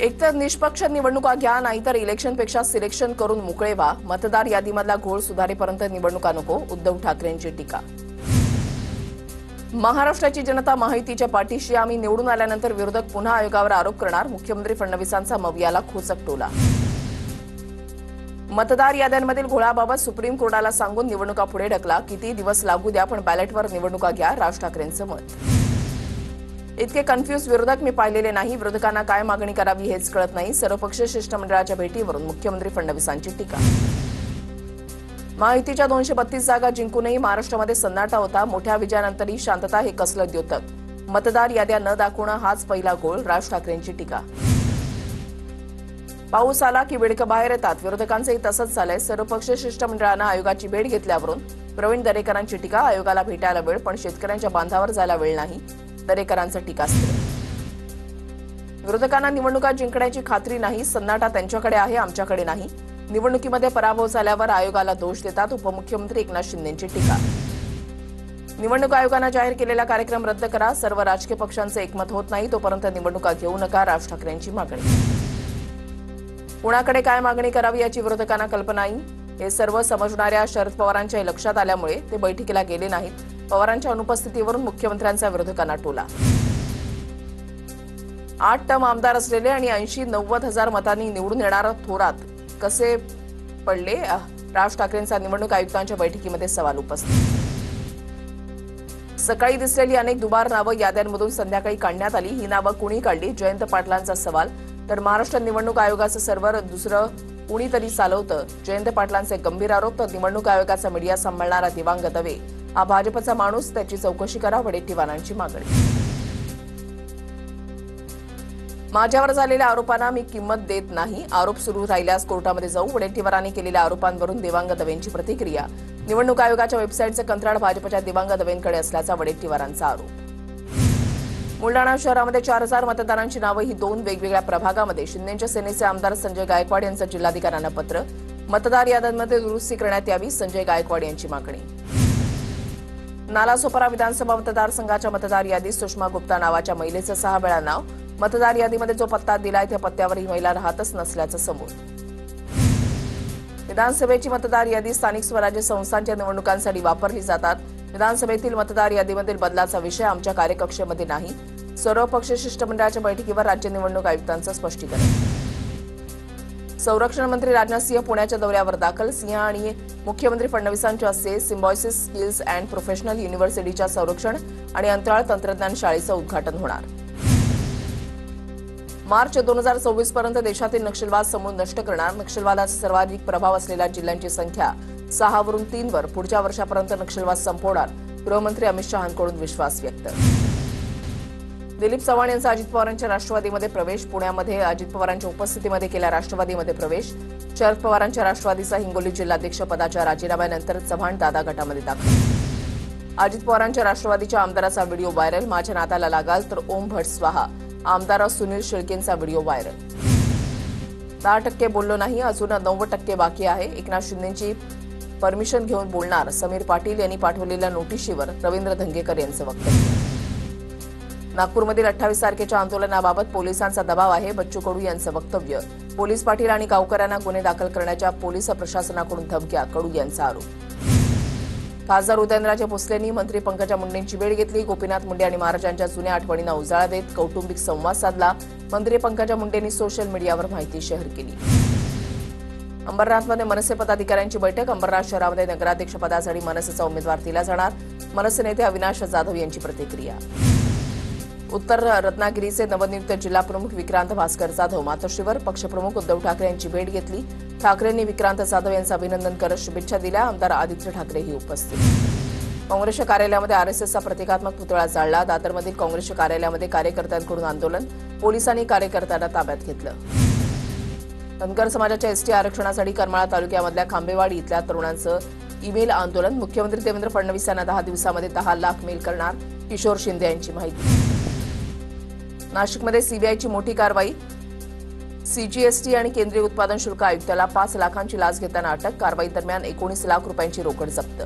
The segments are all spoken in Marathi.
एकतर निष्पक्ष निवडणुका घ्या, नाहीतर इलेक्शनपेक्षा सिलेक्शन करून मोकळे व्हा. मतदार यादीमधला घोळ सुधारेपर्यंत निवडणुका नको, उद्धव ठाकरेंची टीका. महाराष्ट्राची जनता महायुतीच्या पाठीशी, आम्ही निवडून आल्यानंतर विरोधक पुन्हा आयोगावर आरोप करणार. मुख्यमंत्री फडणवीसांचा मवियाला खोचक टोला. मतदार याद्यांमधील घोळाबाबत सुप्रीम कोर्टाला सांगून निवडणुका पुढे ढकला. किती दिवस लागू द्या, पण बॅलेटवर निवडणुका घ्या, राज ठाकरेंचं मत. इतके कन्फ्यूज विरोधक मी पाहिलेले नाही. विरोधकांना काय मागणी करावी हेच कळत नाही. सर्वपक्षीय शिष्टमंडळाच्या भेटीवरून मुख्यमंत्री फडणवीसांची टीका. महायुतीच्या 232 जागा जिंकूनही महाराष्ट्रामध्ये सन्नाटा होता. मोठ्या विजयानंतरही शांतता हे कसलं द्योतक. मतदार याद्या न दाखवणं हाच पहिला गोळ, राज ठाकरेंची टीका. पाऊस आला की बेडकं बाहेर येतात. विरोधकांचंही तसंच झालंय. सर्वपक्षीय शिष्टमंडळानं आयोगाची भेट घेतल्यावरून प्रवीण दरेकरांची टीका. आयोगाला भेटायला वेळ, पण शेतकऱ्यांच्या बांधावर जायला वेळ नाही, दरेकरांचं टीकास्त्र. विरोधकांना निवडणुका जिंकण्याची खात्री नाही. सन्नाटा त्यांच्याकडे आहे, आमच्याकडे नाही. निवडणुकीमध्ये पराभव झाल्यावर आयोगाला दोष देतात. उपमुख्यमंत्री एकनाथ शिंदेंची टीका. निवडणूक आयोगानं जाहीर केलेला कार्यक्रम रद्द करा. सर्व राजकीय पक्षांचं एकमत होत नाही तोपर्यंत निवडणुका घेऊ नका, राज ठाकरेंची मागणी. कुणाकडे काय मागणी करावी याची विरोधकांना कल्पना नाही. हे सर्व समजणाऱ्या शरद पवारांच्या लक्षात आल्यामुळे ते बैठकीला गेले नाहीत. पवारांच्या अनुपस्थितीवरून मुख्यमंत्र्यांचा विरोधकांना टोला. 8 टर्म आमदार असलेले आणि 80-90 हजार मतांनी निवडून येणारा थोरात कसे पडले, राज ठाकरेंचा निवडणूक आयुक्तांच्या बैठकीमध्ये सवाल उपस्थित. सकाळी दिसलेली अनेक दुबार नावं याद्यांमधून संध्याकाळी काढण्यात आली. ही नावं कुणी काढली, जयंत पाटलांचा सवाल. तर महाराष्ट्र निवडणूक आयोगाचं सर्व्हर दुसरं कुणीतरी चालवतं, जयंत पाटलांचे गंभीर आरोप. तर निवडणूक आयोगाचा मीडिया सांभाळणारा दिवांग दवे हा भाजपचा माणूस, त्याची चौकशी करा, वडेट्टीवारांची मागणी. माझ्यावर झालेल्या आरोपांना मी किंमत देत नाही. आरोप सुरू राहिल्यास कोर्टामध्ये जाऊ. वडेट्टीवारांनी केलेल्या आरोपांवरून दिवांग दवेंची प्रतिक्रिया. निवडणूक आयोगाच्या वेबसाईटचं कंत्राट भाजपच्या दिवांग दवेंकडे असल्याचा वडेट्टीवारांचा आरोप. बुलडाणा शहरामध्ये 4000 मतदारांची नावं. ही 2 वेगवेगळ्या प्रभागामध्ये. शिंदेच्या सेनेचे आमदार संजय गायकवाड यांचं जिल्हाधिकाऱ्यांना पत्र. मतदार याद्यांमध्ये दुरुस्ती करण्यात यावी, संजय गायकवाड यांची मागणी. नालासोपारा विधानसभा मतदारसंघाच्या मतदार यादीत सुषमा गुप्ता नावाच्या महिलेचं 6 वेळा नाव. मतदार यादीमध्ये जो पत्ता दिलाय त्या पत्त्यावर ही महिला राहतच नसल्याचं समोर. विधानसभेची मतदार यादी स्थानिक स्वराज्य संस्थांच्या निवडणुकांसाठी वापरली जातात. विधानसभेतील मतदार यादीमधील बदलाचा विषय आमच्या कार्यकक्षेमध्ये नाही. सर्वपक्षीय शिष्टमंडळाच्या बैठकीवर राज्य निवडणूक आयुक्तांचं स्पष्टीकरण. संरक्षण मंत्री राजनाथ सिंह पुण्याच्या दौऱ्यावर दाखल. सिंह आणि मुख्यमंत्री फडणवीसांच्या हस्ते सिम्बॉयसिस स्किल्स अँड प्रोफेशनल युनिव्हर्सिटीच्या संरक्षण आणि अंतराळ तंत्रज्ञान शाळेचं उद्घाटन होणार. मार्च 2024 पर्यंत देशातील नक्षलवाद समूळ नष्ट करणार. नक्षलवादाचा सर्वाधिक प्रभाव असलेल्या जिल्ह्यांची संख्या 6 वरून 3 वर. पुढच्या वर्षापर्यंत नक्षलवाद संपवणार. गृहमंत्री अमित शहांकडून विश्वास व्यक्त. दिलीप चव्हाण यांचा अजित पवारांच्या राष्ट्रवादीमध्ये प्रवेश. पुण्यामध्ये अजित पवारांच्या उपस्थितीमध्ये केला राष्ट्रवादीमध्ये प्रवेश. शरद पवारांच्या राष्ट्रवादीचा हिंगोली जिल्हाध्यक्ष पदाच्या राजीनाम्यानंतर चव्हाण दादा गटामध्ये दाखल. अजित पवारांच्या राष्ट्रवादीच्या आमदाराचा व्हिडिओ व्हायरल. माझ्या नाताला लागाल तर ओम भट स्वाहा. आमदार सुनील शेळकेंचा व्हिडिओ व्हायरल. 10% बोललो नाही, अजून 90% बाकी आहे. एकनाथ शिंदेंची परमिशन घेऊन बोलणार. समीर पाटील यांनी पाठवलेल्या नोटिशीवर रवींद्र धंगेकर यांचं वक्तव्य. नागपूरमधील 28 तारखेच्या आंदोलनाबाबत पोलिसांचा दबाव आहे. बच्चू कडू यांचं वक्तव्य. पोलीस पाटील आणि गावकऱ्यांना गुन्हे दाखल करण्याच्या पोलीस प्रशासनाकडून धमक्या, कडू यांचा आरोप. खासदार उदयनराजे भोसलेंनी मंत्री पंकजा मुंडेंची भेट घेतली. गोपीनाथ मुंडे आणि महाराजांच्या जुन्या आठवणींना उजाळा देत कौटुंबिक संवाद साधला. मंत्री पंकजा मुंडेंनी सोशल मीडियावर माहिती शेअर केली. अंबरनाथमध्ये मनसे पदाधिकाऱ्यांची बैठक. अंबरनाथ शहरामध्ये नगराध्यक्ष पदासाठी मनसेचा उमेदवार दिला जाणार. मनसे नेते अविनाश जाधव यांची प्रतिक्रिया. उत्तर रत्नागिरीचे नवनियुक्त जिल्हाप्रमुख विक्रांत भास्कर जाधव मातोश्रीवर. पक्षप्रमुख उद्धव ठाकरे यांची भेट घेतली. ठाकरेंनी विक्रांत जाधव यांचं अभिनंदन करत शुभेच्छा दिल्या. आमदार आदित्य ठाकरेही उपस्थित. काँग्रेसच्या कार्यालयामध्ये आरएसएसचा प्रतिकात्मक पुतळा जाळला. दादरमधील काँग्रेसच्या कार्यालयामध्ये कार्यकर्त्यांकडून आंदोलन. पोलिसांनी कार्यकर्त्यांना ताब्यात घेतलं. धनगर समाजाच्या एसटी आरक्षणासाठी करमाळा तालुक्यामधल्या खांबेवाडी इथल्या तरुणांचं ईमेल आंदोलन. मुख्यमंत्री देवेंद्र फडणवीस यांना 10 दिवसामध्ये 10 लाख मेल करणार. किशोर शिंदे यांची माहिती. नाशिकमध्ये सीबीआयची मोठी कारवाई. सीजीएसटी आणि केंद्रीय उत्पादन शुल्क आयुक्ताला 5 लाखांची लाच घेताना अटक. कारवाई दरम्यान 19 लाख रुपयांची रोकड जप्त.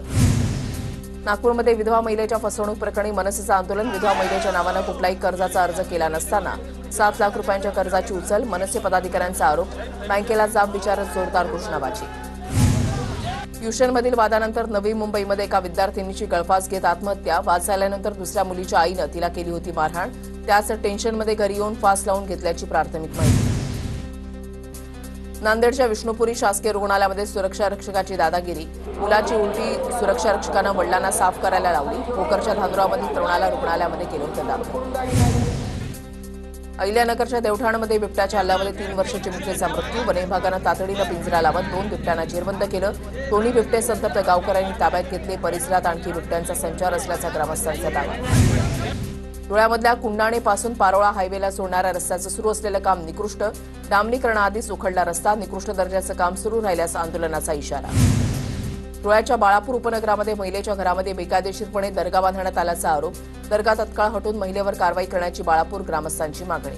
नागपूरमध्ये विधवा महिलेच्या फसवणूक प्रकरणी मनसेचं आंदोलन. विधवा महिलेच्या नावानं कुठलाही कर्जाचा अर्ज केला नसताना 7 लाख रुपयांच्या कर्जाची उचल. मनसे पदाधिकाऱ्यांचा आरोप. बँकेला जाब विचारत जोरदार घोषणाबाजी. ट्युशनमधील वादानंतर नवी मुंबईमध्ये एका विद्यार्थिनीची गळफास घेत आत्महत्या. वाद झाल्यानंतर दुसऱ्या मुलीच्या आईनं तिला केली होती मारहाण. त्याच टेन्शनमध्ये घरी येऊन फास लावून घेतल्याची प्राथमिक माहिती. नांदेडच्या विष्णुपुरी शासकीय रुग्णालयामध्ये सुरक्षा रक्षकाची दादागिरी. मुलाची उलटी सुरक्षा रक्षकानं वडिलांना साफ करायला लावली. भोकरच्या धांदुरामधील तरुणाला रुग्णालयामध्ये केलं होतं दाखल. अहिल्यानगरच्या देवठाणमध्ये बिबट्याच्या हल्ल्यामध्ये 3 वर्षाची मुलीचा मृत्यू. वन विभागानं तातडीनं पिंजरा लावत 2 बिबट्यांना जेरबंद केलं. दोन्ही बिबटे संतप्त गावकऱ्यांनी ताब्यात घेतले. परिसरात आणखी बिबट्यांचा संचार असल्याचा ग्रामस्थांचा दावा. धुळ्यामधल्या कुंडाणेपासून पारोळा हायवेला जोडणाऱ्या रस्त्याचं सुरू असलेलं काम निकृष्ट. डांबरीकरणाआधीच उखडला रस्ता. निकृष्ट दर्जाचं काम सुरू राहिल्यास आंदोलनाचा इशारा. धुळ्याच्या बाळापूर उपनगरामध्ये महिलेच्या घरामध्ये बेकायदेशीरपणे दर्गा बांधण्यात आल्याचा आरोप. दर्गा तत्काळ हटवून महिलेवर कारवाई करण्याची बाळापूर ग्रामस्थांची मागणी.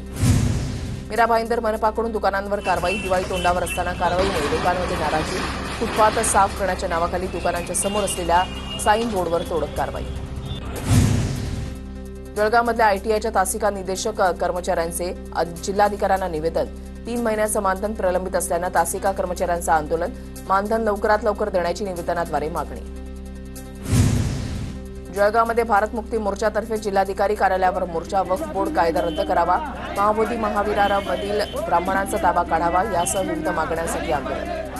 मीरा भाईंदर मनपाकडून दुकानांवर कारवाई. दिवाळी तोंडावर असताना कारवाईमुळे लोकांमध्ये नाराजी. फुटपाथ साफ करण्याच्या नावाखाली दुकानांच्या समोर असलेल्या साईन बोर्डवर तोडक कारवाई. जळगावमधल्या आयटीआयच्या तासिका निदेशक कर्मचाऱ्यांचे जिल्हाधिकाऱ्यांना निवेदन. 3 महिन्याचं मानधन प्रलंबित असल्यानं तासिका कर्मचाऱ्यांचं आंदोलन. मानधन लवकरात लवकर देण्याची निवेदनाद्वारे मागणी. जळगावमध्ये भारत मुक्ती मोर्चातर्फे जिल्हाधिकारी कार्यालयावर मोर्चा. वक्फ बोर्ड कायदा रद्द करावा. महाबोधी महाविरारामधील ब्राह्मणांचा ताबा काढावा यासह विविध मागण्यांसाठी आंदोलन.